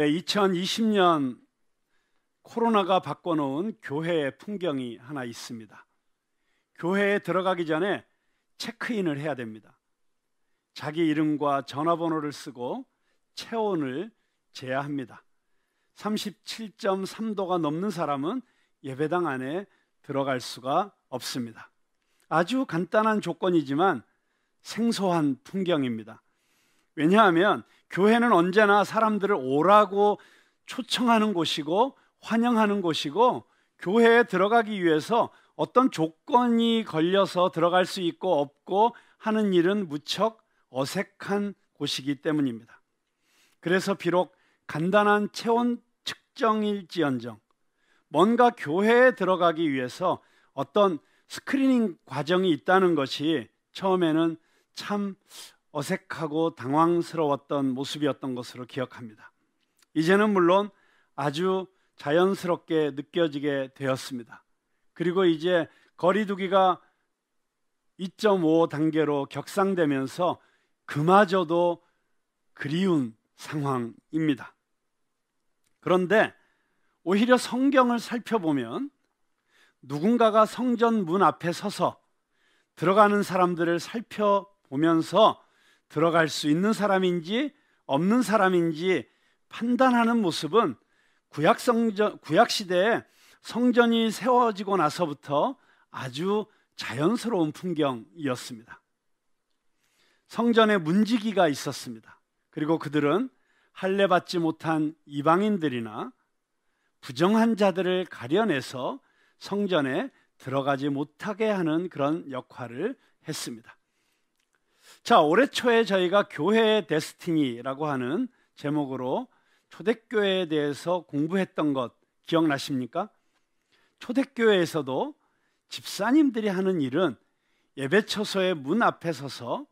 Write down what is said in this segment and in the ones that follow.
네, 2020년 코로나가 바꿔놓은 교회의 풍경이 하나 있습니다. 교회에 들어가기 전에 체크인을 해야 됩니다. 자기 이름과 전화번호를 쓰고 체온을 재야 합니다. 37.3도가 넘는 사람은 예배당 안에 들어갈 수가 없습니다. 아주 간단한 조건이지만 생소한 풍경입니다. 왜냐하면 교회는 언제나 사람들을 오라고 초청하는 곳이고 환영하는 곳이고, 교회에 들어가기 위해서 어떤 조건이 걸려서 들어갈 수 있고 없고 하는 일은 무척 어색한 곳이기 때문입니다. 그래서 비록 간단한 체온 측정일지언정 뭔가 교회에 들어가기 위해서 어떤 스크리닝 과정이 있다는 것이 처음에는 참 어색하고 당황스러웠던 모습이었던 것으로 기억합니다. 이제는 물론 아주 자연스럽게 느껴지게 되었습니다. 그리고 이제 거리두기가 2.5 단계로 격상되면서 그마저도 그리운 상황입니다. 그런데 오히려 성경을 살펴보면 누군가가 성전 문 앞에 서서 들어가는 사람들을 살펴보면서 들어갈 수 있는 사람인지 없는 사람인지 판단하는 모습은 구약시대에 성전이 세워지고 나서부터 아주 자연스러운 풍경이었습니다. 성전에 문지기가 있었습니다. 그리고 그들은 할례받지 못한 이방인들이나 부정한 자들을 가려내서 성전에 들어가지 못하게 하는 그런 역할을 했습니다. 자, 올해 초에 저희가 교회의 데스티니라고 하는 제목으로 초대교회에 대해서 공부했던 것 기억나십니까? 초대교회에서도 집사님들이 하는 일은 예배처소의 문 앞에 서서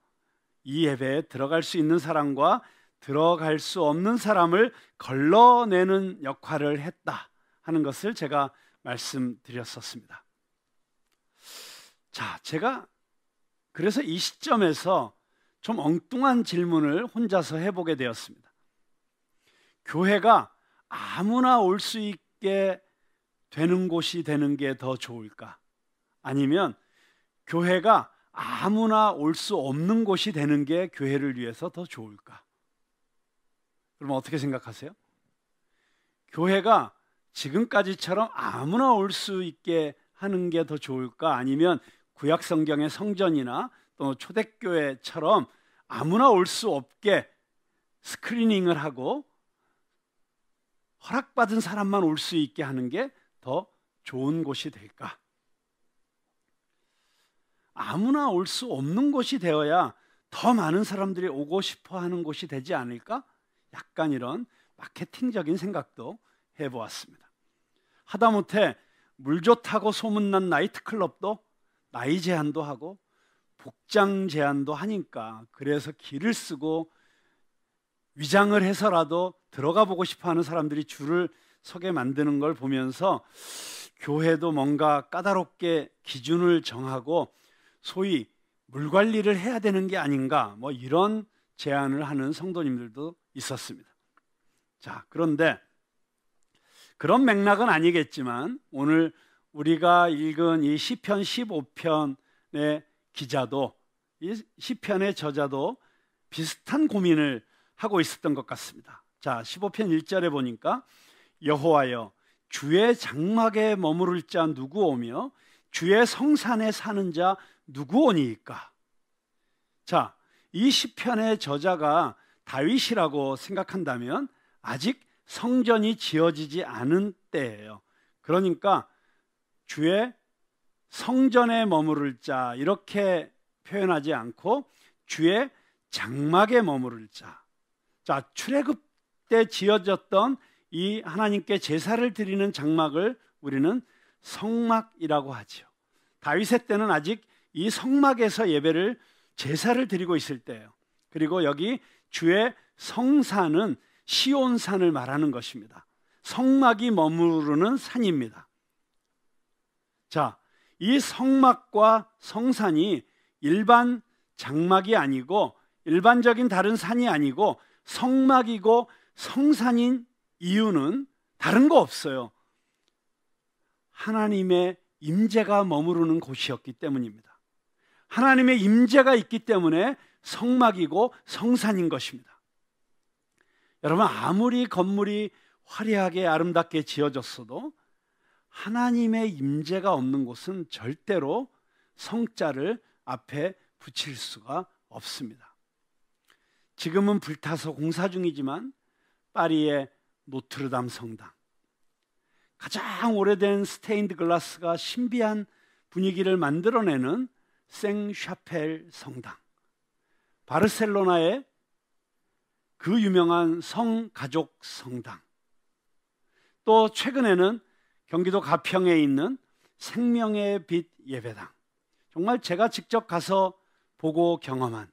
이 예배에 들어갈 수 있는 사람과 들어갈 수 없는 사람을 걸러내는 역할을 했다 하는 것을 제가 말씀드렸었습니다. 자, 제가 그래서 이 시점에서 좀 엉뚱한 질문을 혼자서 해보게 되었습니다. 교회가 아무나 올 수 있게 되는 곳이 되는 게 더 좋을까? 아니면 교회가 아무나 올 수 없는 곳이 되는 게 교회를 위해서 더 좋을까? 그럼 어떻게 생각하세요? 교회가 지금까지처럼 아무나 올 수 있게 하는 게 더 좋을까? 아니면 구약 성경의 성전이나 또 초대교회처럼 아무나 올 수 없게 스크리닝을 하고 허락받은 사람만 올 수 있게 하는 게 더 좋은 곳이 될까? 아무나 올 수 없는 곳이 되어야 더 많은 사람들이 오고 싶어 하는 곳이 되지 않을까? 약간 이런 마케팅적인 생각도 해보았습니다. 하다못해 물 좋다고 소문난 나이트클럽도 나이 제한도 하고 복장 제한도 하니까, 그래서 길을 쓰고 위장을 해서라도 들어가 보고 싶어하는 사람들이 줄을 서게 만드는 걸 보면서 교회도 뭔가 까다롭게 기준을 정하고 소위 물 관리를 해야 되는 게 아닌가, 뭐 이런 제안을 하는 성도님들도 있었습니다. 자, 그런데 그런 맥락은 아니겠지만 오늘 우리가 읽은 이 시편 15편의 기자도, 이 시편의 저자도 비슷한 고민을 하고 있었던 것 같습니다. 자, 15편 1절에 보니까 여호와여, 주의 장막에 머무를 자 누구 오며 주의 성산에 사는 자 누구 오니이까? 자, 이 시편의 저자가 다윗이라고 생각한다면 아직 성전이 지어지지 않은 때예요. 그러니까 주의 성전에 머무를 자 이렇게 표현하지 않고 주의 장막에 머무를 자. 자, 출애굽 때 지어졌던 이 하나님께 제사를 드리는 장막을 우리는 성막이라고 하죠. 다윗의 때는 아직 이 성막에서 예배를, 제사를 드리고 있을 때예요. 그리고 여기 주의 성산은 시온산을 말하는 것입니다. 성막이 머무르는 산입니다. 자, 이 성막과 성산이 일반 장막이 아니고 일반적인 다른 산이 아니고 성막이고 성산인 이유는 다른 거 없어요. 하나님의 임재가 머무르는 곳이었기 때문입니다. 하나님의 임재가 있기 때문에 성막이고 성산인 것입니다. 여러분, 아무리 건물이 화려하게 아름답게 지어졌어도 하나님의 임재가 없는 곳은 절대로 성자를 앞에 붙일 수가 없습니다. 지금은 불타서 공사 중이지만 파리의 노트르담 성당, 가장 오래된 스테인드 글라스가 신비한 분위기를 만들어내는 생샤펠 성당, 바르셀로나의 그 유명한 성가족 성당, 또 최근에는 경기도 가평에 있는 생명의 빛 예배당, 정말 제가 직접 가서 보고 경험한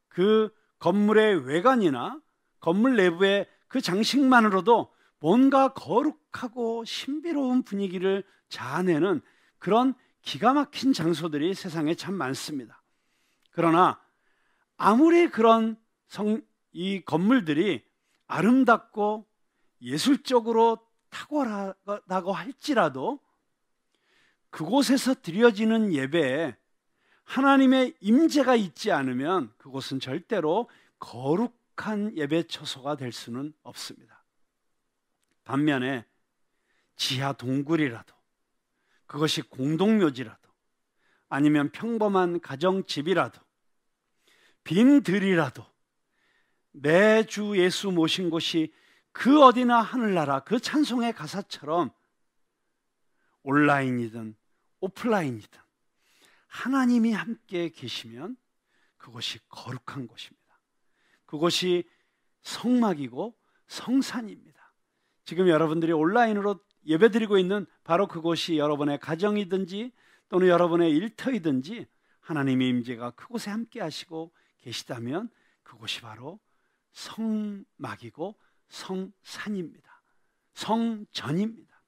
그 건물의 외관이나 건물 내부의 그 장식만으로도 뭔가 거룩하고 신비로운 분위기를 자아내는 그런 기가 막힌 장소들이 세상에 참 많습니다. 그러나 아무리 그런 이 건물들이 아름답고 예술적으로 탁월하다고 할지라도 그곳에서 드려지는 예배에 하나님의 임재가 있지 않으면 그곳은 절대로 거룩한 예배 처소가 될 수는 없습니다. 반면에 지하 동굴이라도, 그것이 공동묘지라도, 아니면 평범한 가정집이라도, 빈 들이라도 매주 예수 모신 곳이 그 어디나 하늘나라 그 찬송의 가사처럼 온라인이든 오프라인이든 하나님이 함께 계시면 그것이 거룩한 곳입니다. 그것이 성막이고 성산입니다. 지금 여러분들이 온라인으로 예배드리고 있는 바로 그곳이 여러분의 가정이든지 또는 여러분의 일터이든지 하나님의 임재가 그곳에 함께 하시고 계시다면 그곳이 바로 성막이고 성산입니다. 성전입니다.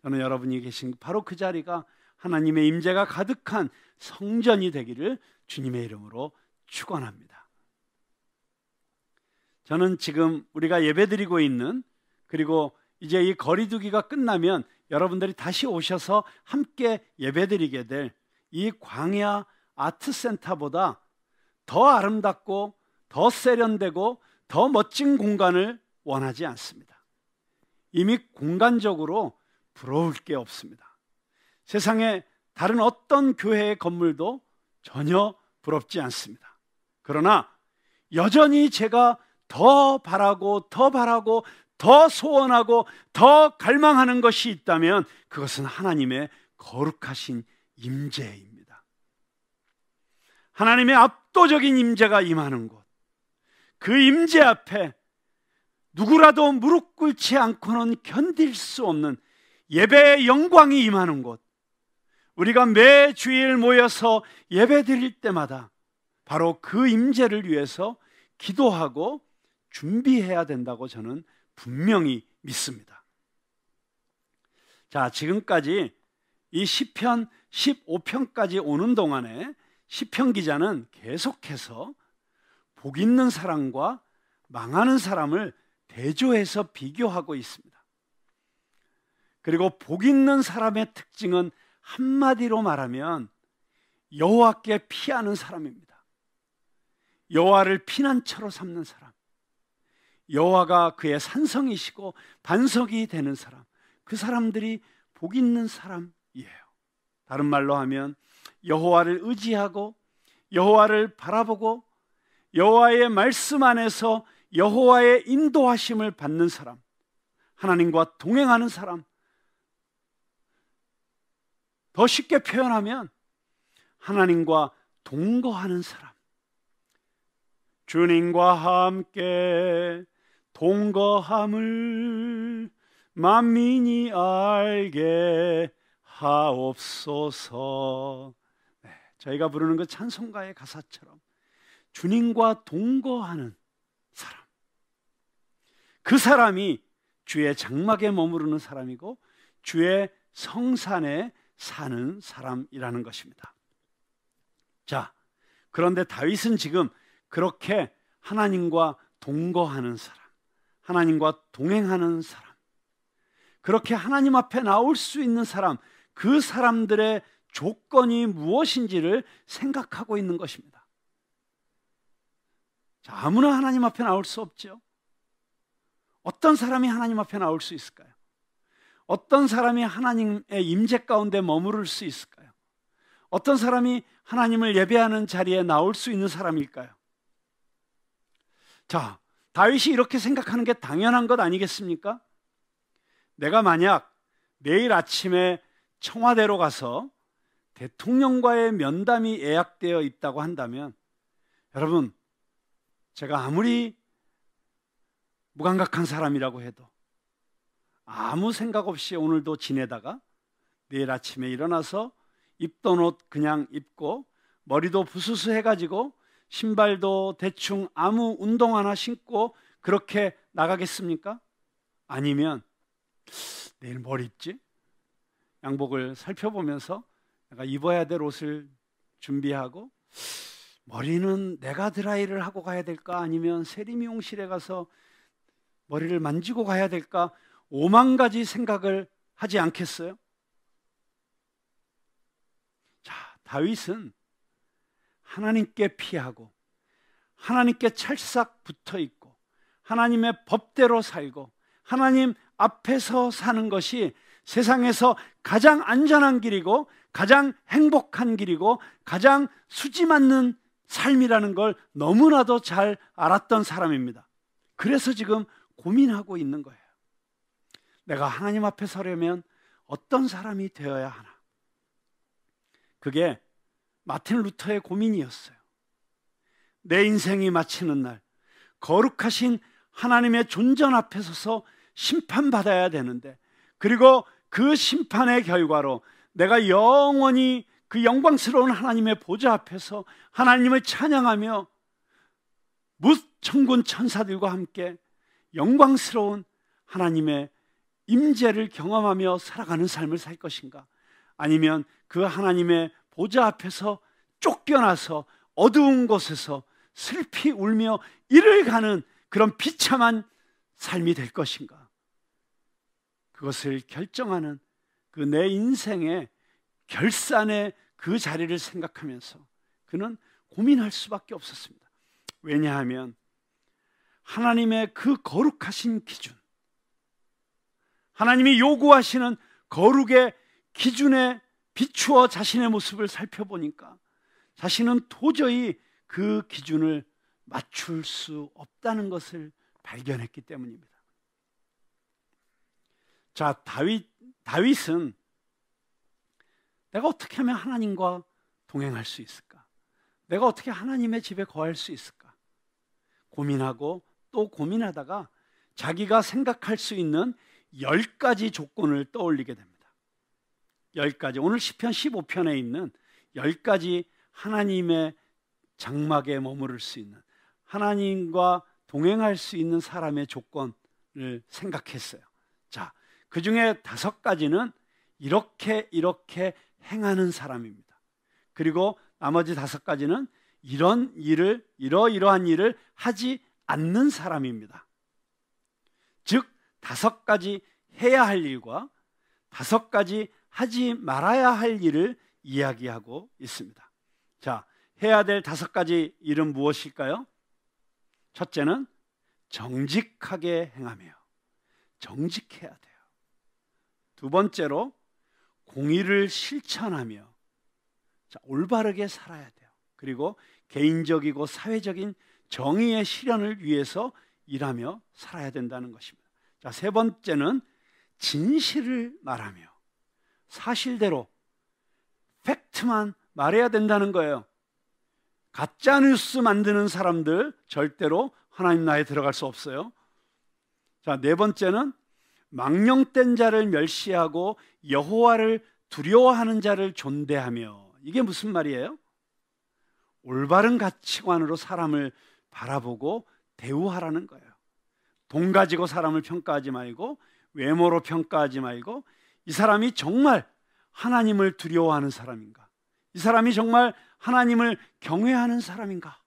저는 여러분이 계신 바로 그 자리가 하나님의 임재가 가득한 성전이 되기를 주님의 이름으로 축원합니다. 저는 지금 우리가 예배드리고 있는, 그리고 이제 이 거리두기가 끝나면 여러분들이 다시 오셔서 함께 예배드리게 될 이 광야 아트센터보다 더 아름답고 더 세련되고 더 멋진 공간을 원하지 않습니다. 이미 공간적으로 부러울 게 없습니다. 세상에 다른 어떤 교회의 건물도 전혀 부럽지 않습니다. 그러나 여전히 제가 더 바라고 더 소원하고 더 갈망하는 것이 있다면 그것은 하나님의 거룩하신 임재입니다. 하나님의 압도적인 임재가 임하는 곳, 그 임재 앞에 누구라도 무릎 꿇지 않고는 견딜 수 없는 예배의 영광이 임하는 곳, 우리가 매 주일 모여서 예배 드릴 때마다 바로 그 임재를 위해서 기도하고 준비해야 된다고 저는 분명히 믿습니다. 자, 지금까지 이 시편 15편까지 오는 동안에 시편 기자는 계속해서 복 있는 사람과 망하는 사람을 대조해서 비교하고 있습니다. 그리고 복 있는 사람의 특징은 한마디로 말하면 여호와께 피하는 사람입니다. 여호와를 피난처로 삼는 사람, 여호와가 그의 산성이시고 반석이 되는 사람, 그 사람들이 복 있는 사람이에요. 다른 말로 하면 여호와를 의지하고 여호와를 바라보고 여호와의 말씀 안에서 여호와의 인도하심을 받는 사람, 하나님과 동행하는 사람, 더 쉽게 표현하면 하나님과 동거하는 사람, 주님과 함께 동거함을 만민이 알게 하옵소서. 저희가 부르는 그 찬송가의 가사처럼 주님과 동거하는 사람, 그 사람이 주의 장막에 머무르는 사람이고 주의 성산에 사는 사람이라는 것입니다. 자, 그런데 다윗은 지금 그렇게 하나님과 동거하는 사람, 하나님과 동행하는 사람, 그렇게 하나님 앞에 나올 수 있는 사람, 그 사람들의 조건이 무엇인지를 생각하고 있는 것입니다. 자, 아무나 하나님 앞에 나올 수 없죠. 어떤 사람이 하나님 앞에 나올 수 있을까요? 어떤 사람이 하나님의 임재 가운데 머무를 수 있을까요? 어떤 사람이 하나님을 예배하는 자리에 나올 수 있는 사람일까요? 자, 다윗이 이렇게 생각하는 게 당연한 것 아니겠습니까? 내가 만약 내일 아침에 청와대로 가서 대통령과의 면담이 예약되어 있다고 한다면, 여러분, 제가 아무리 무감각한 사람이라고 해도 아무 생각 없이 오늘도 지내다가 내일 아침에 일어나서 입던 옷 그냥 입고 머리도 부스스 해가지고 신발도 대충 아무 운동 하나 신고 그렇게 나가겠습니까? 아니면 내일 뭘 입지? 양복을 살펴보면서 내가 입어야 될 옷을 준비하고, 머리는 내가 드라이를 하고 가야 될까? 아니면 세리미용실에 가서 머리를 만지고 가야 될까? 5만 가지 생각을 하지 않겠어요? 자, 다윗은 하나님께 피하고 하나님께 찰싹 붙어 있고 하나님의 법대로 살고 하나님 앞에서 사는 것이 세상에서 가장 안전한 길이고 가장 행복한 길이고 가장 수지 맞는 삶이라는 걸 너무나도 잘 알았던 사람입니다. 그래서 지금 고민하고 있는 거예요. 내가 하나님 앞에 서려면 어떤 사람이 되어야 하나? 그게 마틴 루터의 고민이었어요. 내 인생이 마치는 날 거룩하신 하나님의 존전 앞에 서서 심판받아야 되는데, 그리고 그 심판의 결과로 내가 영원히 그 영광스러운 하나님의 보좌 앞에서 하나님을 찬양하며 무천군 천사들과 함께 영광스러운 하나님의 임재를 경험하며 살아가는 삶을 살 것인가? 아니면 그 하나님의 보좌 앞에서 쫓겨나서 어두운 곳에서 슬피 울며 이를 가는 그런 비참한 삶이 될 것인가? 그것을 결정하는 그 내 인생의 결산의 그 자리를 생각하면서 그는 고민할 수밖에 없었습니다. 왜냐하면 하나님의 그 거룩하신 기준, 하나님이 요구하시는 거룩의 기준에 비추어 자신의 모습을 살펴보니까 자신은 도저히 그 기준을 맞출 수 없다는 것을 발견했기 때문입니다. 자, 다윗은 내가 어떻게 하면 하나님과 동행할 수 있을까? 내가 어떻게 하나님의 집에 거할 수 있을까? 고민하고 또 고민하다가 자기가 생각할 수 있는 10가지 조건을 떠올리게 됩니다. 10가지, 오늘 시편 15편에 있는 10가지 하나님의 장막에 머무를 수 있는, 하나님과 동행할 수 있는 사람의 조건을 생각했어요. 자, 그 중에 5가지는 이렇게 행하는 사람입니다. 그리고 나머지 5가지는 이러이러한 일을 하지 않는 사람입니다. 즉 5가지 해야 할 일과 5가지 하지 말아야 할 일을 이야기하고 있습니다. 자, 해야 될 5가지 일은 무엇일까요? 첫째는 정직하게 행하며, 정직해야 돼요. 두 번째로 공의를 실천하며, 자, 올바르게 살아야 돼요. 그리고 개인적이고 사회적인 정의의 실현을 위해서 일하며 살아야 된다는 것입니다. 자, 세 번째는 진실을 말하며 사실대로 팩트만 말해야 된다는 거예요. 가짜 뉴스 만드는 사람들 절대로 하나님 나라에 들어갈 수 없어요. 자, 네 번째는 망령된 자를 멸시하고 여호와를 두려워하는 자를 존대하며. 이게 무슨 말이에요? 올바른 가치관으로 사람을 바라보고 대우하라는 거예요. 돈 가지고 사람을 평가하지 말고, 외모로 평가하지 말고, 이 사람이 정말 하나님을 두려워하는 사람인가? 이 사람이 정말 하나님을 경외하는 사람인가?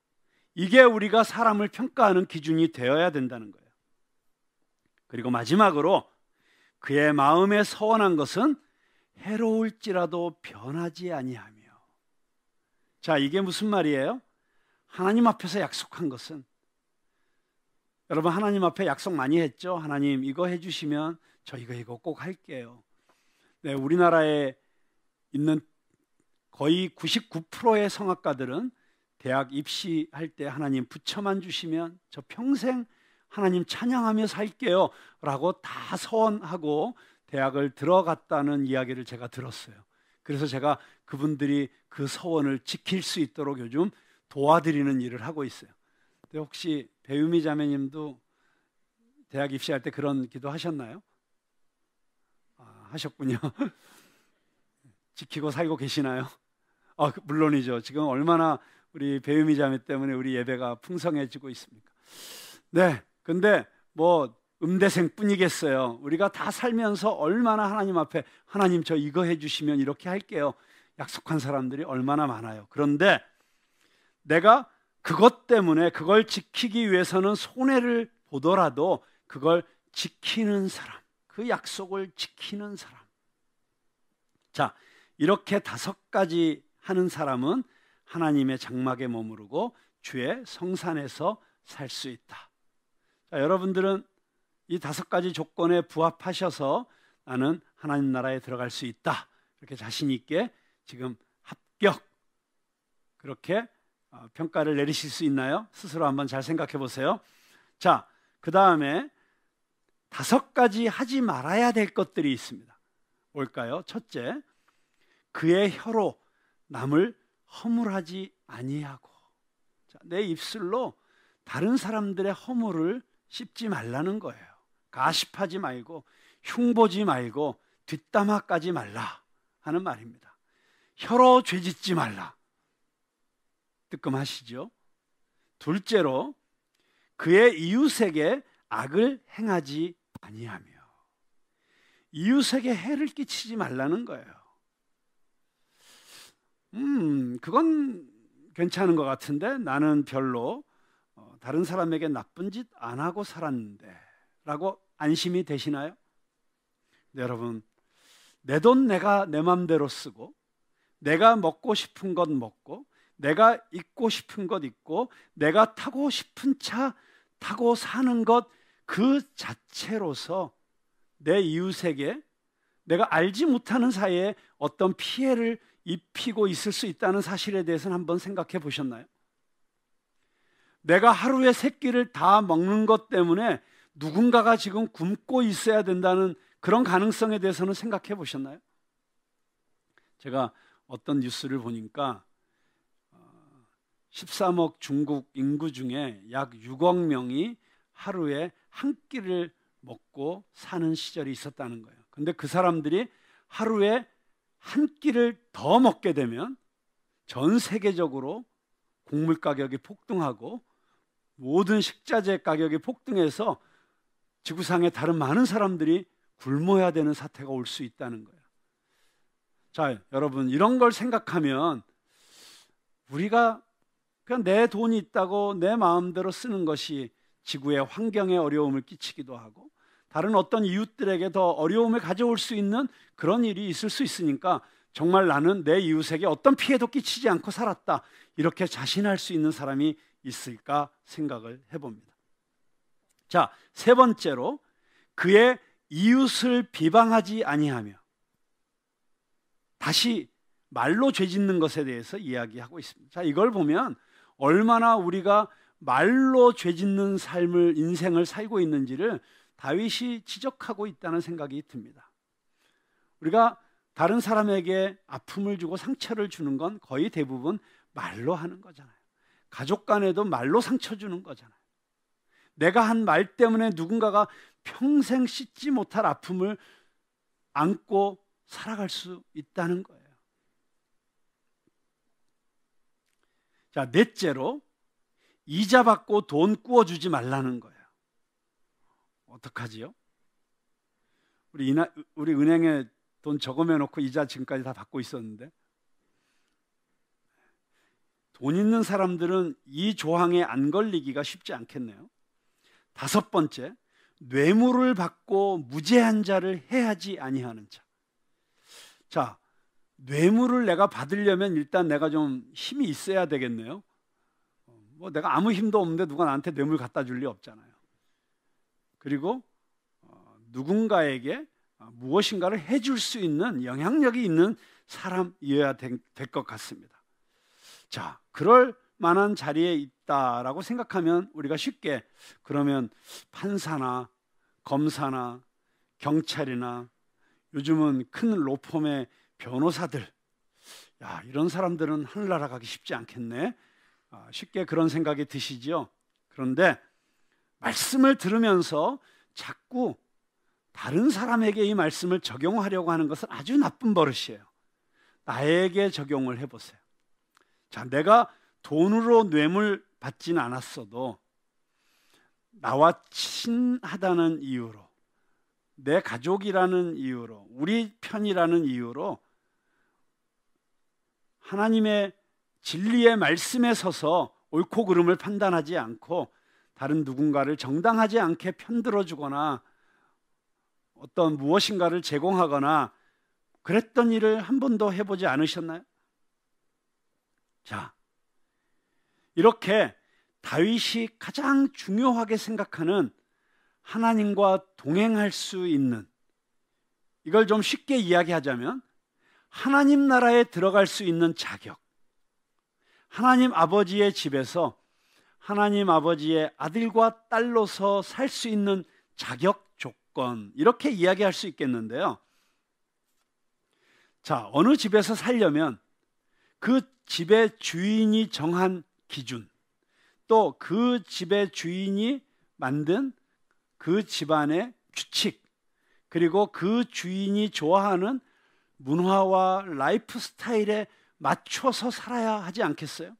이게 우리가 사람을 평가하는 기준이 되어야 된다는 거예요. 그리고 마지막으로 그의 마음에 서원한 것은 해로울지라도 변하지 아니하며. 자, 이게 무슨 말이에요? 하나님 앞에서 약속한 것은, 여러분 하나님 앞에 약속 많이 했죠? 하나님 이거 해주시면 저 이거 꼭 할게요. 네, 우리나라에 있는 거의 99%의 성악가들은 대학 입시할 때 하나님 부처만 주시면 저 평생 하나님 찬양하며 살게요 라고 다 서원하고 대학을 들어갔다는 이야기를 제가 들었어요. 그래서 제가 그분들이 그 서원을 지킬 수 있도록 요즘 도와드리는 일을 하고 있어요. 근데 혹시 배유미 자매님도 대학 입시할 때 그런 기도 하셨나요? 하셨군요. 지키고 살고 계시나요? 물론이죠. 지금 얼마나 우리 배유미 자매 때문에 우리 예배가 풍성해지고 있습니까? 네, 근데 뭐 음대생 뿐이겠어요. 우리가 다 살면서 얼마나 하나님 앞에 하나님 저 이거 해주시면 이렇게 할게요 약속한 사람들이 얼마나 많아요. 그런데 내가 그것 때문에 그걸 지키기 위해서는 손해를 보더라도 그걸 지키는 사람, 그 약속을 지키는 사람. 자, 이렇게 5가지 하는 사람은 하나님의 장막에 머무르고 주의 성산에서 살 수 있다. 자, 여러분들은 이 5가지 조건에 부합하셔서 나는 하나님 나라에 들어갈 수 있다, 이렇게 자신 있게 지금 합격, 그렇게 평가를 내리실 수 있나요? 스스로 한번 잘 생각해 보세요. 자, 그 다음에 5가지 하지 말아야 될 것들이 있습니다. 뭘까요? 첫째, 그의 혀로 남을 허물하지 아니하고. 자, 내 입술로 다른 사람들의 허물을 씹지 말라는 거예요. 가십하지 말고 흉보지 말고 뒷담화 까지 말라 하는 말입니다. 혀로 죄짓지 말라. 뜨끔하시죠? 둘째로 그의 이웃에게 악을 행하지 아니하며. 이웃에게 해를 끼치지 말라는 거예요. 그건 괜찮은 것 같은데 나는 별로 다른 사람에게 나쁜 짓 안 하고 살았는데 라고 안심이 되시나요? 네, 여러분, 내 돈 내가 내 맘대로 쓰고 내가 먹고 싶은 것 먹고 내가 입고 싶은 것 입고 내가 타고 싶은 차 타고 사는 것 그 자체로서 내 이웃에게 내가 알지 못하는 사이에 어떤 피해를 입히고 있을 수 있다는 사실에 대해서는 한번 생각해 보셨나요? 내가 하루에 3끼를 다 먹는 것 때문에 누군가가 지금 굶고 있어야 된다는 그런 가능성에 대해서는 생각해 보셨나요? 제가 어떤 뉴스를 보니까 13억 중국 인구 중에 약 6억 명이 하루에 한 끼를 먹고 사는 시절이 있었다는 거예요. 근데 그 사람들이 하루에 한 끼를 더 먹게 되면 전 세계적으로 곡물 가격이 폭등하고 모든 식자재 가격이 폭등해서 지구상의 다른 많은 사람들이 굶어야 되는 사태가 올 수 있다는 거예요. 자, 여러분, 이런 걸 생각하면 우리가 그냥 내 돈이 있다고 내 마음대로 쓰는 것이 지구의 환경에 어려움을 끼치기도 하고 다른 어떤 이웃들에게 더 어려움을 가져올 수 있는 그런 일이 있을 수 있으니까 정말 나는 내 이웃에게 어떤 피해도 끼치지 않고 살았다, 이렇게 자신할 수 있는 사람이 있을까 생각을 해봅니다. 자, 3번째로 그의 이웃을 비방하지 아니하며. 다시 말로 죄짓는 것에 대해서 이야기하고 있습니다. 자, 이걸 보면 얼마나 우리가 말로 죄짓는 삶을, 인생을 살고 있는지를 다윗이 지적하고 있다는 생각이 듭니다. 우리가 다른 사람에게 아픔을 주고 상처를 주는 건 거의 대부분 말로 하는 거잖아요. 가족 간에도 말로 상처 주는 거잖아요. 내가 한 말 때문에 누군가가 평생 씻지 못할 아픔을 안고 살아갈 수 있다는 거예요. 자, 넷째로 이자 받고 돈 구워주지 말라는 거예요. 어떡하지요? 우리 은행에 돈 저금해 놓고 이자 지금까지 다 받고 있었는데, 돈 있는 사람들은 이 조항에 안 걸리기가 쉽지 않겠네요. 5번째, 뇌물을 받고 무죄한 자를 해하지 아니하는 자. 자, 뇌물을 내가 받으려면 일단 내가 좀 힘이 있어야 되겠네요. 뭐 내가 아무 힘도 없는데 누가 나한테 뇌물 갖다 줄 리 없잖아요. 그리고 누군가에게 무엇인가를 해줄 수 있는 영향력이 있는 사람이어야 될 것 같습니다. 자, 그럴 만한 자리에 있다라고 생각하면 우리가 쉽게 그러면 판사나 검사나 경찰이나 요즘은 큰 로펌의 변호사들, 야, 이런 사람들은 하늘나라 가기 쉽지 않겠네. 쉽게 그런 생각이 드시죠. 그런데 말씀을 들으면서 자꾸 다른 사람에게 이 말씀을 적용하려고 하는 것은 아주 나쁜 버릇이에요. 나에게 적용을 해보세요. 자, 내가 돈으로 뇌물 받지는 않았어도 나와 친하다는 이유로, 내 가족이라는 이유로, 우리 편이라는 이유로 하나님의 진리의 말씀에 서서 옳고 그름을 판단하지 않고 다른 누군가를 정당하지 않게 편들어주거나 어떤 무엇인가를 제공하거나 그랬던 일을 한 번도 해보지 않으셨나요? 자, 이렇게 다윗이 가장 중요하게 생각하는 하나님과 동행할 수 있는, 이걸 좀 쉽게 이야기하자면 하나님 나라에 들어갈 수 있는 자격, 하나님 아버지의 집에서 하나님 아버지의 아들과 딸로서 살 수 있는 자격 조건, 이렇게 이야기할 수 있겠는데요. 자, 어느 집에서 살려면 그 집의 주인이 정한 기준, 또 그 집의 주인이 만든 그 집안의 규칙, 그리고 그 주인이 좋아하는 문화와 라이프 스타일에 맞춰서 살아야 하지 않겠어요?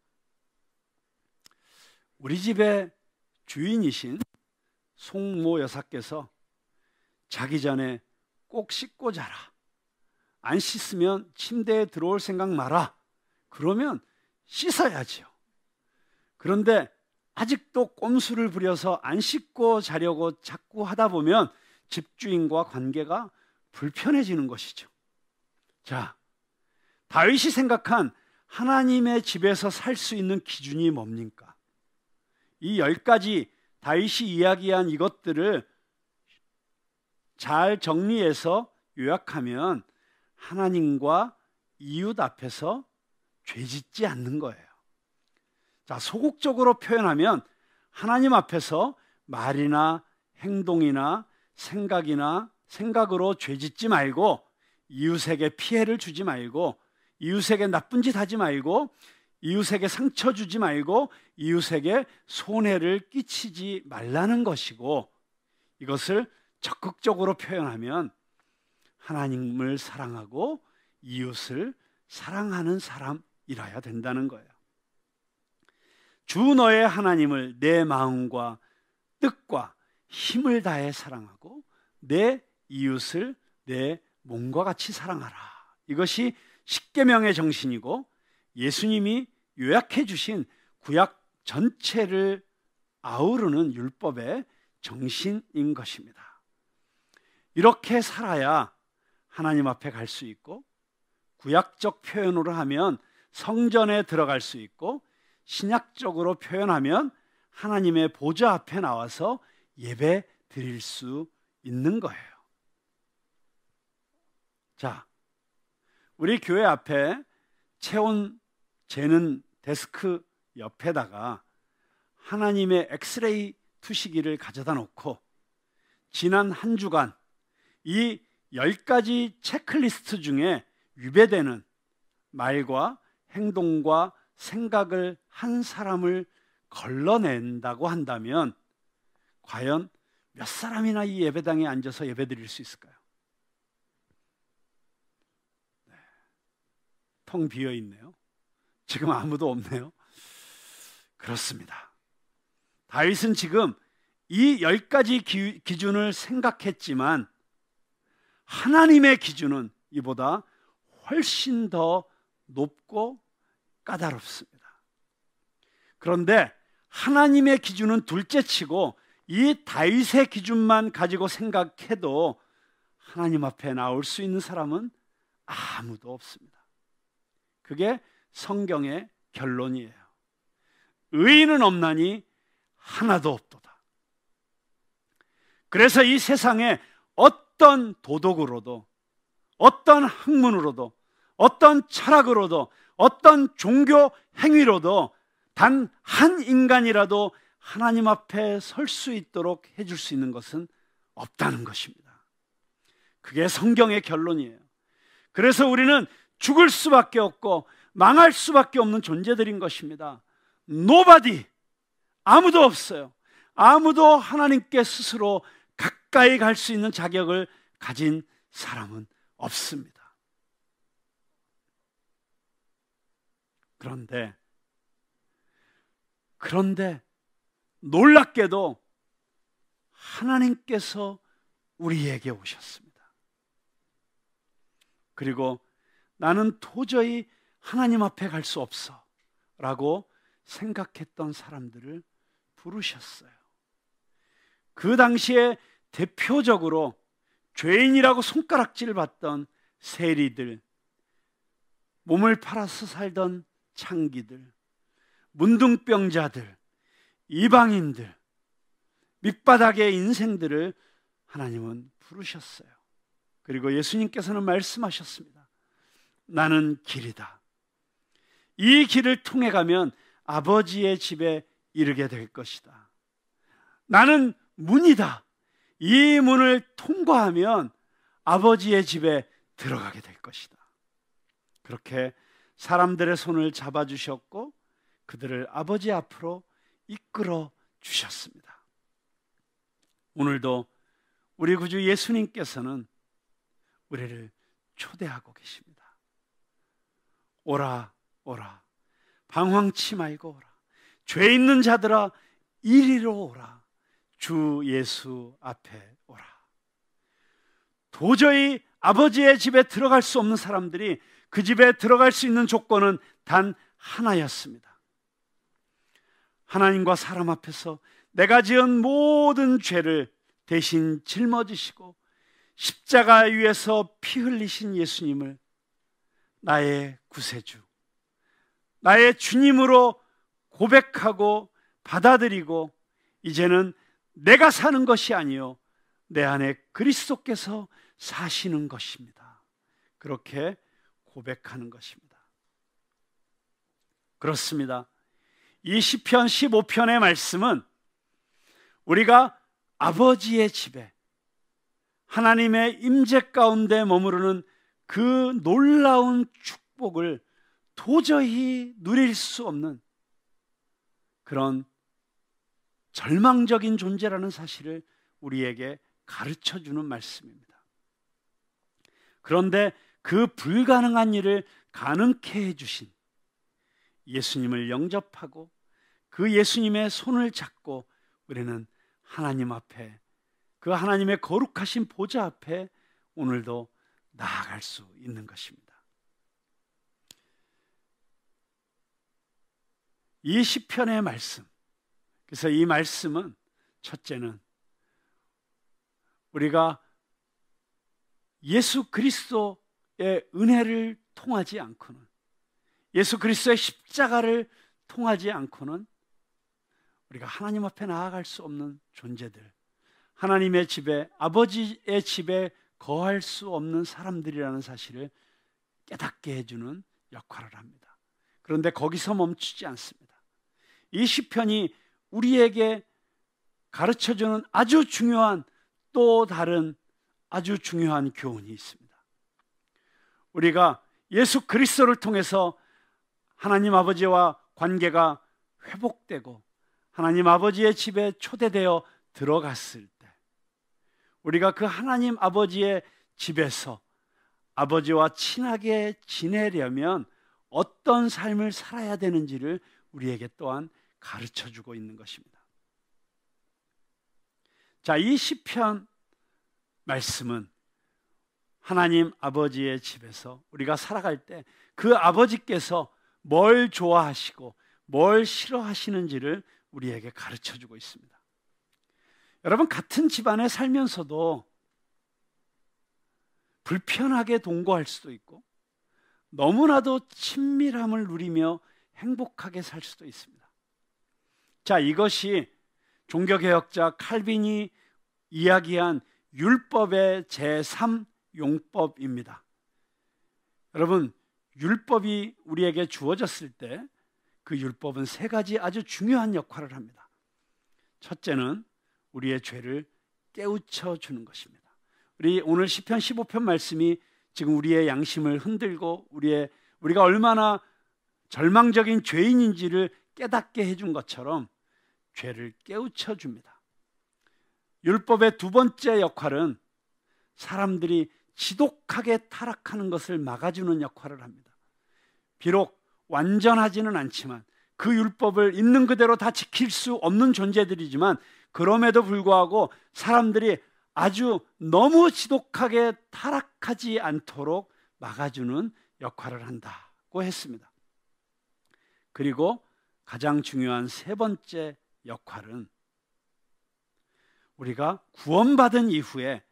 우리 집의 주인이신 송모 여사께서 자기 전에 꼭 씻고 자라, 안 씻으면 침대에 들어올 생각 마라, 그러면 씻어야지요. 그런데 아직도 꼼수를 부려서 안 씻고 자려고 자꾸 하다 보면 집주인과 관계가 불편해지는 것이죠. 자, 다윗이 생각한 하나님의 집에서 살 수 있는 기준이 뭡니까? 이 10가지 다윗이 이야기한 이것들을 잘 정리해서 요약하면 하나님과 이웃 앞에서 죄짓지 않는 거예요. 자, 소극적으로 표현하면 하나님 앞에서 말이나 행동이나 생각으로 죄짓지 말고, 이웃에게 피해를 주지 말고, 이웃에게 나쁜 짓 하지 말고, 이웃에게 상처 주지 말고, 이웃에게 손해를 끼치지 말라는 것이고, 이것을 적극적으로 표현하면 하나님을 사랑하고 이웃을 사랑하는 사람이라야 된다는 거예요. 주 너의 하나님을 내 마음과 뜻과 힘을 다해 사랑하고 내 이웃을 내 몸과 같이 사랑하라. 이것이 십계명의 정신이고 예수님이 요약해 주신 구약 전체를 아우르는 율법의 정신인 것입니다. 이렇게 살아야 하나님 앞에 갈 수 있고, 구약적 표현으로 하면 성전에 들어갈 수 있고, 신약적으로 표현하면 하나님의 보좌 앞에 나와서 예배 드릴 수 있는 거예요. 자, 우리 교회 앞에 체온 재는 데스크 옆에다가 하나님의 엑스레이 투시기를 가져다 놓고 지난 한 주간 이 10가지 체크리스트 중에 위배되는 말과 행동과 생각을 한 사람을 걸러낸다고 한다면 과연 몇 사람이나 이 예배당에 앉아서 예배드릴 수 있을까요? 네. 텅 비어 있네요. 지금 아무도 없네요. 그렇습니다. 다윗은 지금 이 10가지 기준을 생각했지만 하나님의 기준은 이보다 훨씬 더 높고 까다롭습니다. 그런데 하나님의 기준은 둘째치고 이 다윗의 기준만 가지고 생각해도 하나님 앞에 나올 수 있는 사람은 아무도 없습니다. 그게 성경의 결론이에요. 의인은 없나니 하나도 없도다. 그래서 이 세상에 어떤 도덕으로도, 어떤 학문으로도, 어떤 철학으로도, 어떤 종교 행위로도 단 한 인간이라도 하나님 앞에 설 수 있도록 해줄 수 있는 것은 없다는 것입니다. 그게 성경의 결론이에요. 그래서 우리는 죽을 수밖에 없고 망할 수밖에 없는 존재들인 것입니다. Nobody, 아무도 없어요. 아무도 하나님께 스스로 가까이 갈 수 있는 자격을 가진 사람은 없습니다. 그런데 놀랍게도 하나님께서 우리에게 오셨습니다. 그리고 나는 도저히 하나님 앞에 갈 수 없어 라고 생각했던 사람들을 부르셨어요. 그 당시에 대표적으로 죄인이라고 손가락질 받던 세리들, 몸을 팔아서 살던 창기들, 문둥병자들, 이방인들, 밑바닥의 인생들을 하나님은 부르셨어요. 그리고 예수님께서는 말씀하셨습니다. 나는 길이다. 이 길을 통해 가면 아버지의 집에 이르게 될 것이다. 나는 문이다. 이 문을 통과하면 아버지의 집에 들어가게 될 것이다. 그렇게 사람들의 손을 잡아주셨고 그들을 아버지 앞으로 이끌어 주셨습니다. 오늘도 우리 구주 예수님께서는 우리를 초대하고 계십니다. 오라 오라, 방황치 말고 오라. 죄 있는 자들아 이리로 오라. 주 예수 앞에 오라. 도저히 아버지의 집에 들어갈 수 없는 사람들이 그 집에 들어갈 수 있는 조건은 단 하나였습니다. 하나님과 사람 앞에서 내가 지은 모든 죄를 대신 짊어지시고 십자가 위에서 피 흘리신 예수님을 나의 구세주, 나의 주님으로 고백하고 받아들이고 이제는 내가 사는 것이 아니요 내 안에 그리스도께서 사시는 것입니다. 그렇게 고백하는 것입니다. 그렇습니다. 이 시편 15편의 말씀은 우리가 아버지의 집에 하나님의 임재 가운데 머무르는 그 놀라운 축복을 도저히 누릴 수 없는 그런 절망적인 존재라는 사실을 우리에게 가르쳐주는 말씀입니다. 그런데 그 불가능한 일을 가능케 해주신 예수님을 영접하고 그 예수님의 손을 잡고 우리는 하나님 앞에, 그 하나님의 거룩하신 보좌 앞에 오늘도 나아갈 수 있는 것입니다. 이 시편의 말씀, 그래서 이 말씀은 첫째는 우리가 예수 그리스도의 은혜를 통하지 않고는, 예수 그리스도의 십자가를 통하지 않고는 우리가 하나님 앞에 나아갈 수 없는 존재들, 하나님의 집에, 아버지의 집에 거할 수 없는 사람들이라는 사실을 깨닫게 해주는 역할을 합니다. 그런데 거기서 멈추지 않습니다. 이 시편이 우리에게 가르쳐주는 아주 중요한 또 다른 아주 중요한 교훈이 있습니다. 우리가 예수 그리스도를 통해서 하나님 아버지와 관계가 회복되고 하나님 아버지의 집에 초대되어 들어갔을 때 우리가 그 하나님 아버지의 집에서 아버지와 친하게 지내려면 어떤 삶을 살아야 되는지를 우리에게 또한 가르쳐주고 있는 것입니다. 자, 이 시편 말씀은 하나님 아버지의 집에서 우리가 살아갈 때 그 아버지께서 뭘 좋아하시고 뭘 싫어하시는지를 우리에게 가르쳐주고 있습니다. 여러분, 같은 집안에 살면서도 불편하게 동거할 수도 있고 너무나도 친밀함을 누리며 행복하게 살 수도 있습니다. 자, 이것이 종교개혁자 칼빈이 이야기한 율법의 제3용법입니다. 여러분, 율법이 우리에게 주어졌을 때 그 율법은 세 가지 아주 중요한 역할을 합니다. 첫째는 우리의 죄를 깨우쳐 주는 것입니다. 우리 오늘 시편 15편 말씀이 지금 우리의 양심을 흔들고 우리가 얼마나 절망적인 죄인인지를 깨닫게 해준 것처럼 죄를 깨우쳐 줍니다. 율법의 두 번째 역할은 사람들이 지독하게 타락하는 것을 막아주는 역할을 합니다. 비록 완전하지는 않지만 그 율법을 있는 그대로 다 지킬 수 없는 존재들이지만 그럼에도 불구하고 사람들이 아주 너무 지독하게 타락하지 않도록 막아주는 역할을 한다고 했습니다. 그리고 가장 중요한 세 번째 역할은 우리가 구원받은 이후에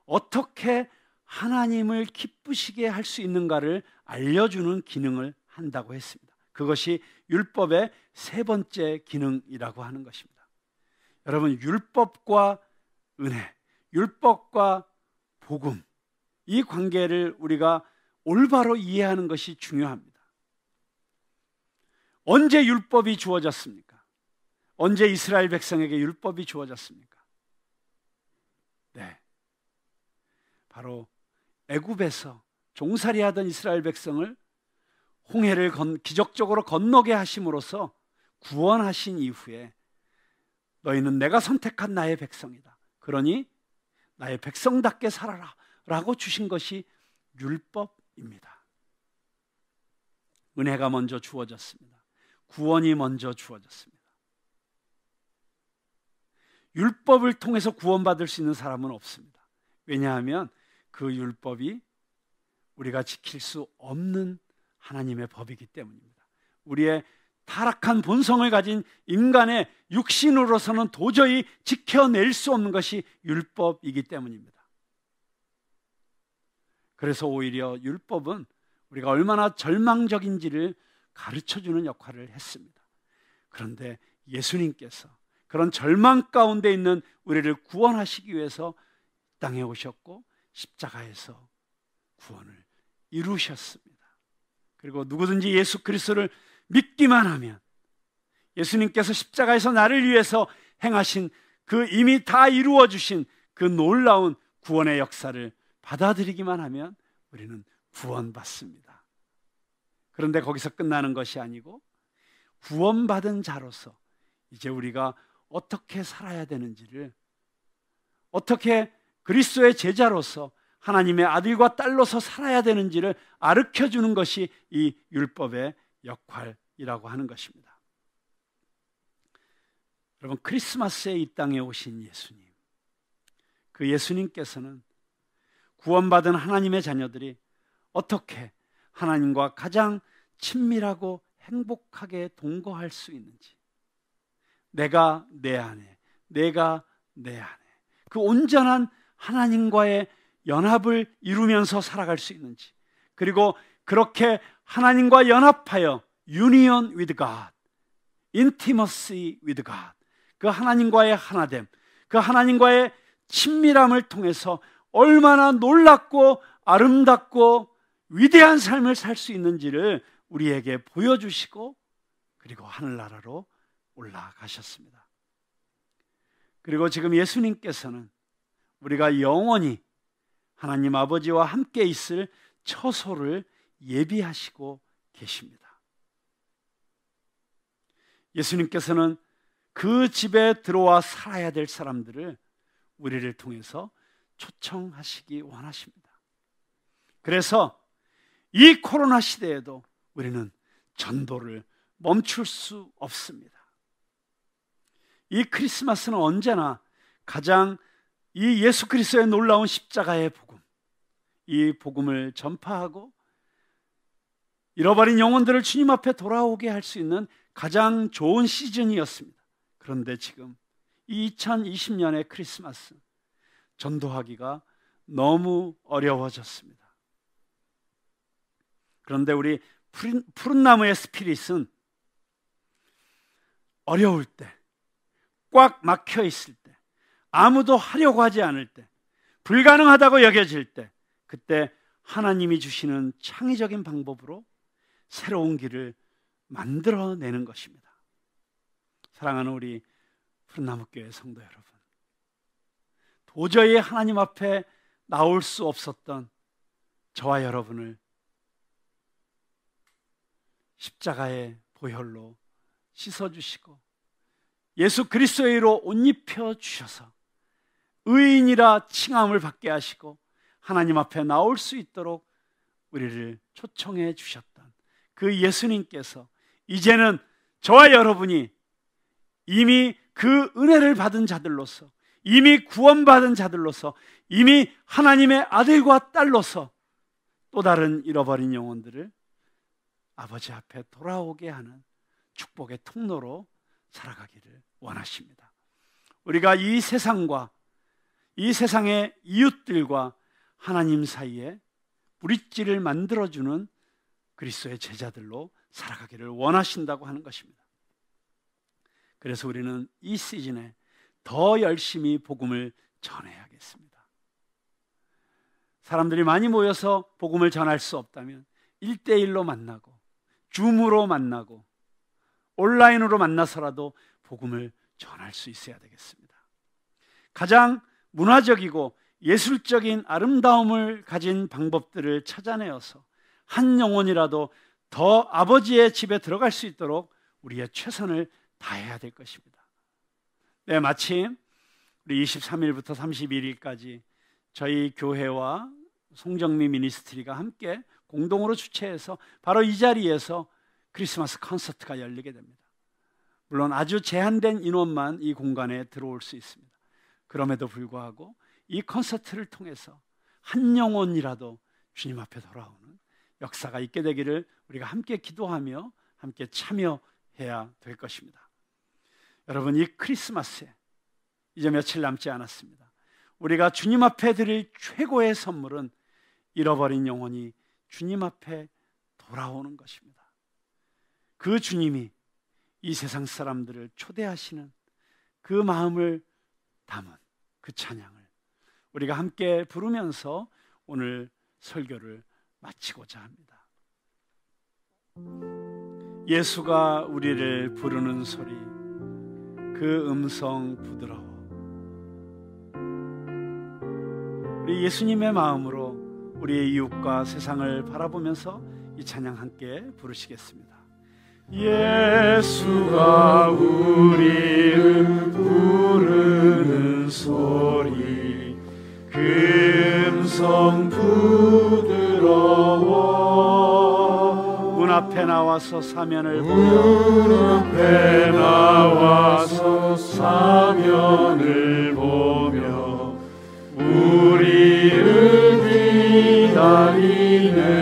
어떻게 하나님을 기쁘시게 할 수 있는가를 알려주는 기능을 한다고 했습니다. 그것이 율법의 세 번째 기능이라고 하는 것입니다. 여러분, 율법과 은혜, 율법과 복음, 이 관계를 우리가 올바로 이해하는 것이 중요합니다. 언제 율법이 주어졌습니까? 언제 이스라엘 백성에게 율법이 주어졌습니까? 네, 바로 애굽에서 종살이하던 이스라엘 백성을 홍해를 기적적으로 건너게 하심으로써 구원하신 이후에 너희는 내가 선택한 나의 백성이다. 그러니 나의 백성답게 살아라 라고 주신 것이 율법입니다. 은혜가 먼저 주어졌습니다. 구원이 먼저 주어졌습니다. 율법을 통해서 구원받을 수 있는 사람은 없습니다. 왜냐하면 그 율법이 우리가 지킬 수 없는 하나님의 법이기 때문입니다. 우리의 타락한 본성을 가진 인간의 육신으로서는 도저히 지켜낼 수 없는 것이 율법이기 때문입니다. 그래서 오히려 율법은 우리가 얼마나 절망적인지를 가르쳐주는 역할을 했습니다. 그런데 예수님께서 그런 절망 가운데 있는 우리를 구원하시기 위해서 땅에 오셨고 십자가에서 구원을 이루셨습니다. 그리고 누구든지 예수 그리스도를 믿기만 하면 예수님께서 십자가에서 나를 위해서 행하신 그 이미 다 이루어 주신 그 놀라운 구원의 역사를 받아들이기만 하면 우리는 구원받습니다. 그런데 거기서 끝나는 것이 아니고 구원받은 자로서 이제 우리가 어떻게 살아야 되는지를, 어떻게 그리스도의 제자로서 하나님의 아들과 딸로서 살아야 되는지를 가르쳐주는 것이 이 율법의 역할이라고 하는 것입니다. 여러분, 크리스마스에 이 땅에 오신 예수님, 그 예수님께서는 구원받은 하나님의 자녀들이 어떻게 하나님과 가장 친밀하고 행복하게 동거할 수 있는지, 내가 내 안에, 내가 내 안에 그 온전한 하나님과의 연합을 이루면서 살아갈 수 있는지, 그리고 그렇게 하나님과 연합하여 union with God, intimacy with God, 그 하나님과의 하나됨, 그 하나님과의 친밀함을 통해서 얼마나 놀랍고 아름답고 위대한 삶을 살 수 있는지를 우리에게 보여주시고 그리고 하늘나라로 올라가셨습니다. 그리고 지금 예수님께서는 우리가 영원히 하나님 아버지와 함께 있을 처소를 예비하시고 계십니다. 예수님께서는 그 집에 들어와 살아야 될 사람들을 우리를 통해서 초청하시기 원하십니다. 그래서 이 코로나 시대에도 우리는 전도를 멈출 수 없습니다. 이 크리스마스는 언제나 가장 이 예수 그리스도의 놀라운 십자가의 복음, 이 복음을 전파하고 잃어버린 영혼들을 주님 앞에 돌아오게 할 수 있는 가장 좋은 시즌이었습니다. 그런데 지금 이 2020년의 크리스마스 전도하기가 너무 어려워졌습니다. 그런데 우리 푸른 나무의 스피릿은 어려울 때, 꽉 막혀 있을 때, 아무도 하려고 하지 않을 때, 불가능하다고 여겨질 때, 그때 하나님이 주시는 창의적인 방법으로 새로운 길을 만들어내는 것입니다. 사랑하는 우리 푸른나무교회 성도 여러분, 도저히 하나님 앞에 나올 수 없었던 저와 여러분을 십자가의 보혈로 씻어주시고 예수 그리스도의 의로 옷 입혀주셔서 의인이라 칭함을 받게 하시고 하나님 앞에 나올 수 있도록 우리를 초청해 주셨던 그 예수님께서 이제는 저와 여러분이 이미 그 은혜를 받은 자들로서, 이미 구원받은 자들로서, 이미 하나님의 아들과 딸로서 또 다른 잃어버린 영혼들을 아버지 앞에 돌아오게 하는 축복의 통로로 살아가기를 원하십니다. 우리가 이 세상과 이 세상의 이웃들과 하나님 사이에 브릿지를 만들어주는 그리스도의 제자들로 살아가기를 원하신다고 하는 것입니다. 그래서 우리는 이 시즌에 더 열심히 복음을 전해야겠습니다. 사람들이 많이 모여서 복음을 전할 수 없다면 1대1로 만나고 줌으로 만나고 온라인으로 만나서라도 복음을 전할 수 있어야 되겠습니다. 가장 문화적이고 예술적인 아름다움을 가진 방법들을 찾아내어서 한 영혼이라도 더 아버지의 집에 들어갈 수 있도록 우리의 최선을 다해야 될 것입니다. 네, 마침 우리 23일부터 31일까지 저희 교회와 송정미 미니스트리가 함께 공동으로 주최해서 바로 이 자리에서 크리스마스 콘서트가 열리게 됩니다. 물론 아주 제한된 인원만 이 공간에 들어올 수 있습니다. 그럼에도 불구하고 이 콘서트를 통해서 한 영혼이라도 주님 앞에 돌아오는 역사가 있게 되기를 우리가 함께 기도하며 함께 참여해야 될 것입니다. 여러분, 이 크리스마스에 이제 며칠 남지 않았습니다. 우리가 주님 앞에 드릴 최고의 선물은 잃어버린 영혼이 주님 앞에 돌아오는 것입니다. 그 주님이 이 세상 사람들을 초대하시는 그 마음을 담은 그 찬양을 우리가 함께 부르면서 오늘 설교를 마치고자 합니다. 예수가 우리를 부르는 소리, 그 음성 부드러워. 우리 예수님의 마음으로 우리의 이웃과 세상을 바라보면서 이 찬양 함께 부르시겠습니다. 예수가 우리를 부르는 소리, 그 음성 부드러워. 문 앞에 나와서 사면을 보며, 문 앞에 나와서 사면을 보며 우리를 기다리네.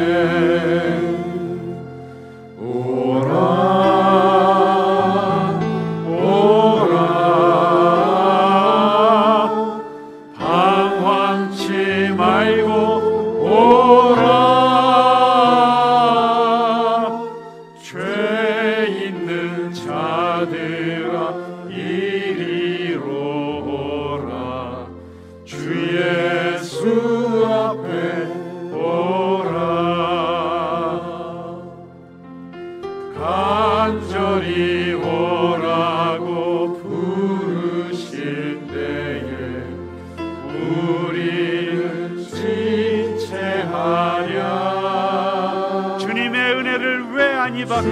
주님의 은혜를 왜 아니 받고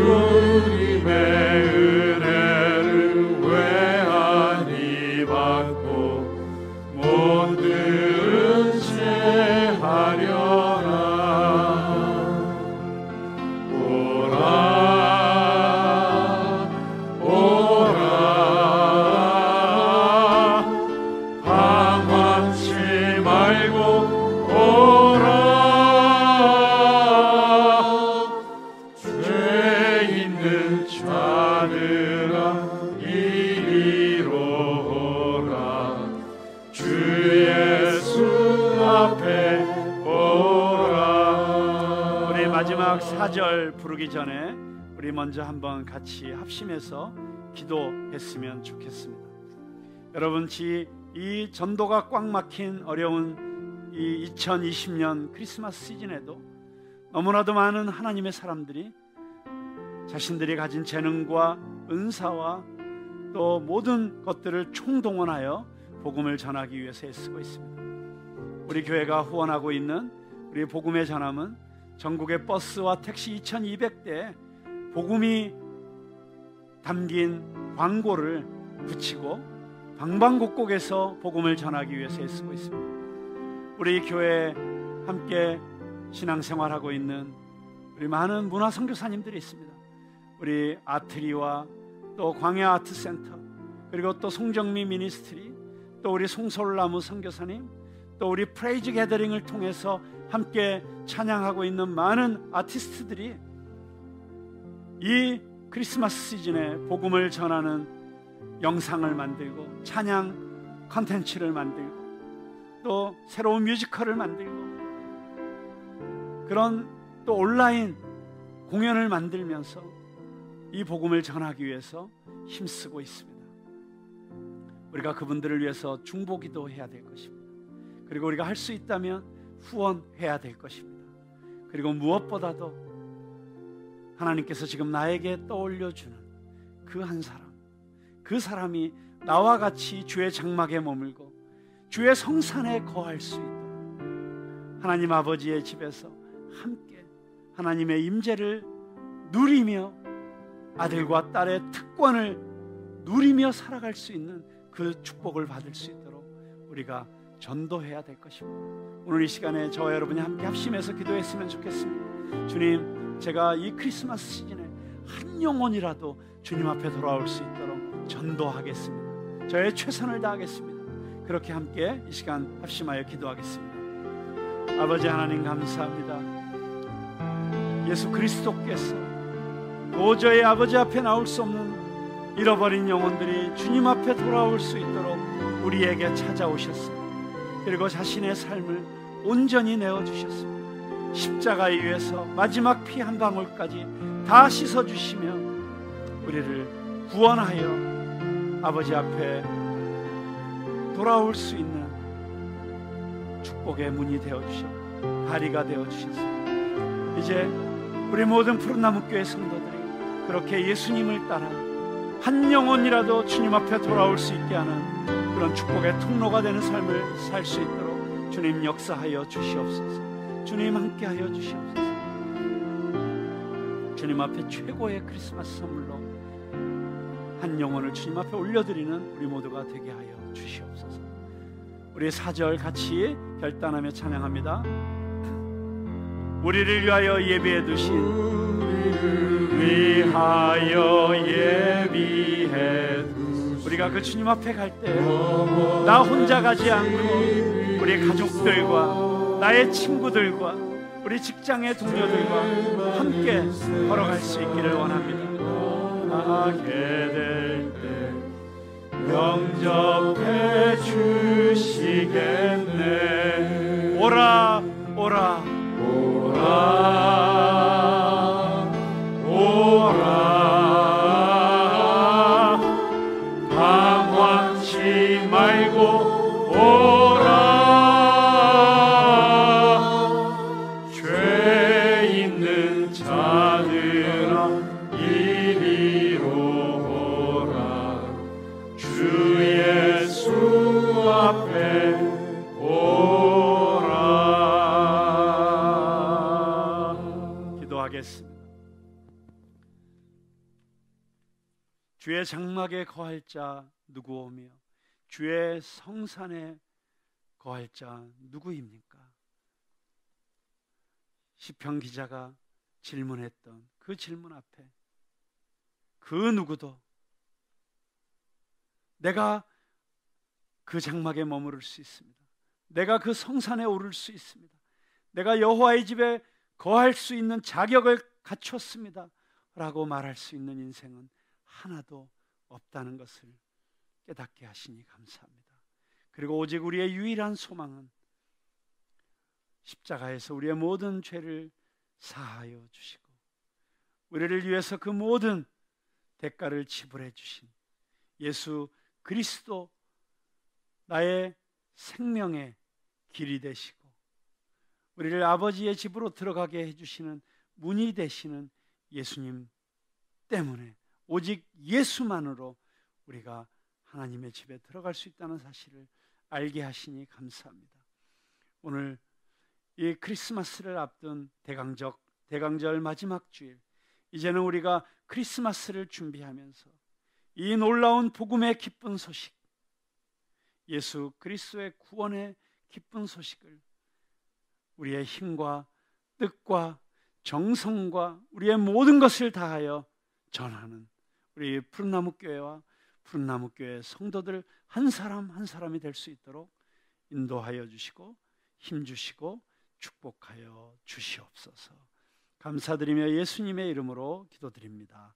못 들은 채 하려나. 오라 오라 방황치 말고 오라. Father. 마지막 4절 부르기 전에 우리 먼저 한번 같이 합심해서 기도했으면 좋겠습니다. 여러분, 이 전도가 꽉 막힌 어려운 이 2020년 크리스마스 시즌에도 너무나도 많은 하나님의 사람들이 자신들이 가진 재능과 은사와 또 모든 것들을 총동원하여 복음을 전하기 위해서 애쓰고 있습니다. 우리 교회가 후원하고 있는 우리 복음의 전함은 전국의 버스와 택시 2200대에 복음이 담긴 광고를 붙이고 방방곡곡에서 복음을 전하기 위해서 애쓰고 있습니다. 우리 교회에 함께 신앙생활하고 있는 우리 많은 문화 선교사님들이 있습니다. 우리 아트리와 또 광야 아트센터, 그리고 또 송정미 미니스트리, 또 우리 송솔나무 선교사님, 또 우리 프레이즈 게더링을 통해서 함께 찬양하고 있는 많은 아티스트들이 이 크리스마스 시즌에 복음을 전하는 영상을 만들고 찬양 컨텐츠를 만들고 또 새로운 뮤지컬을 만들고 그런 또 온라인 공연을 만들면서 이 복음을 전하기 위해서 힘쓰고 있습니다. 우리가 그분들을 위해서 중보기도 해야 될 것입니다. 그리고 우리가 할 수 있다면 후원해야 될 것입니다. 그리고 무엇보다도 하나님께서 지금 나에게 떠올려주는 그 한 사람, 그 사람이 나와 같이 주의 장막에 머물고 주의 성산에 거할 수 있도록 하나님 아버지의 집에서 함께 하나님의 임재를 누리며 아들과 딸의 특권을 누리며 살아갈 수 있는 그 축복을 받을 수 있도록 우리가 전도해야 될 것입니다. 오늘 이 시간에 저와 여러분이 함께 합심해서 기도했으면 좋겠습니다. 주님, 제가 이 크리스마스 시즌에 한 영혼이라도 주님 앞에 돌아올 수 있도록 전도하겠습니다. 저의 최선을 다하겠습니다. 그렇게 함께 이 시간 합심하여 기도하겠습니다. 아버지 하나님, 감사합니다. 예수 그리스도께서 도저히 아버지 앞에 나올 수 없는 잃어버린 영혼들이 주님 앞에 돌아올 수 있도록 우리에게 찾아오셨습니다. 그리고 자신의 삶을 온전히 내어주셨습니다. 십자가에 위해서 마지막 피 한 방울까지 다 씻어주시며 우리를 구원하여 아버지 앞에 돌아올 수 있는 축복의 문이 되어주셨고 다리가 되어주셨습니다. 이제 우리 모든 푸른나무교회 성도들이 그렇게 예수님을 따라 한 영혼이라도 주님 앞에 돌아올 수 있게 하는 그런 축복의 통로가 되는 삶을 살 수 있도록 주님 역사하여 주시옵소서. 주님 함께하여 주시옵소서. 주님 앞에 최고의 크리스마스 선물로 한 영혼을 주님 앞에 올려드리는 우리 모두가 되게 하여 주시옵소서. 우리 4절 같이 결단하며 찬양합니다. 우리를 위하여 예비해 두신, 우리를 위하여 예비해 두신, 우리가 그 주님 앞에 갈 때 나 혼자 가지 않고 우리 가족들과 나의 친구들과 우리 직장의 동료들과 함께 걸어갈 수 있기를 원합니다. 하게 될 때 영접해 주시겠네. 오라 오라 오라 오라 방황치 말고 오라. 죄 있는 자들아 이리로 오라. 주 예수 앞에 오라. 기도하겠습니다. 주의 장막에 거할 자 누구오며 주의 성산에 거할 자 누구입니까? 시편 기자가 질문했던 그 질문 앞에 그 누구도 내가 그 장막에 머무를 수 있습니다. 내가 그 성산에 오를 수 있습니다. 내가 여호와의 집에 거할 수 있는 자격을 갖췄습니다 라고 말할 수 있는 인생은 하나도 없다는 것을 깨닫게 하시니 감사합니다. 그리고 오직 우리의 유일한 소망은 십자가에서 우리의 모든 죄를 사하여 주시고 우리를 위해서 그 모든 대가를 지불해 주신 예수 그리스도, 나의 생명의 길이 되시고 우리를 아버지의 집으로 들어가게 해주시는 문이 되시는 예수님 때문에, 오직 예수만으로 우리가 하나님의 집에 들어갈 수 있다는 사실을 알게 하시니 감사합니다. 오늘 이 크리스마스를 앞둔 대강절 마지막 주일, 이제는 우리가 크리스마스를 준비하면서 이 놀라운 복음의 기쁜 소식, 예수 그리스도의 구원의 기쁜 소식을 우리의 힘과 뜻과 정성과 우리의 모든 것을 다하여 전하는 우리 푸른나무 교회와 푸른나무 교회 성도들 한 사람 한 사람이 될 수 있도록 인도하여 주시고 힘 주시고 축복하여 주시옵소서. 감사드리며 예수님의 이름으로 기도드립니다.